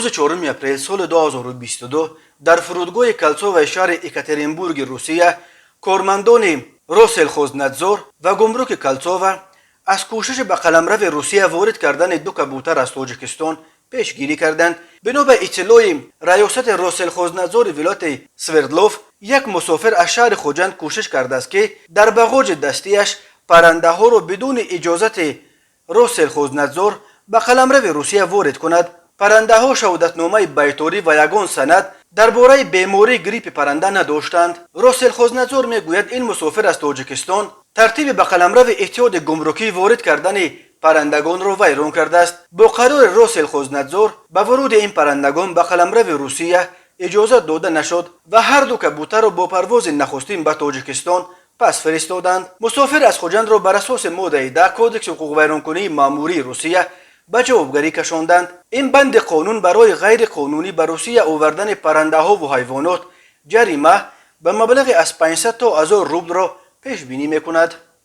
روز 4 اپریل سال 2022 در فرودگاه کلسوو شهر اکاترینبورگ روسیه کارمندان روسلخوزنتزور و گمرک کلسوو از کوشش به قلمرو روسیه وارد کردن 2 کبوتر از تاجیکستان پیشگیری کردند. بنا به اطلاع ریاست روسلخوزنتزور ولایت سوردلوف، یک مسافر از شهر خوجند کوشش کرده است که در بغاج دستیش پرنده ها را بدون اجازت روسلخوزنتزور به قلمرو روسیه وارد کند. پرنده ها شهادتنامه بیطاری و یگان سند درباره بیماری گریپ پرنده نداشتند. روسلخوزنتزور میگوید این مسافر از تاجیکستان ترتیب به قلمرو اتحاد گمرکی وارد کردن پرندگان را ویران کرده است. با قرار روسلخوزنتزور به ورود این پرندگان به قلمرو روسیه اجازه داده نشد و هر 2 کبوتر را با پرواز نخستین به تاجیکستان پس فرستادند. مسافر از خوجند را بر اساس ماده 10 کودکس حقوق ویرانکنی ماموری روسیه به جوابگری کشاندند. این بند قانون برای غیر قانونی به روسیه آوردن پرنده ها و حیوانات جریمه به مبلغ از 500 تا 1000 روبل را پیش بینی میکند.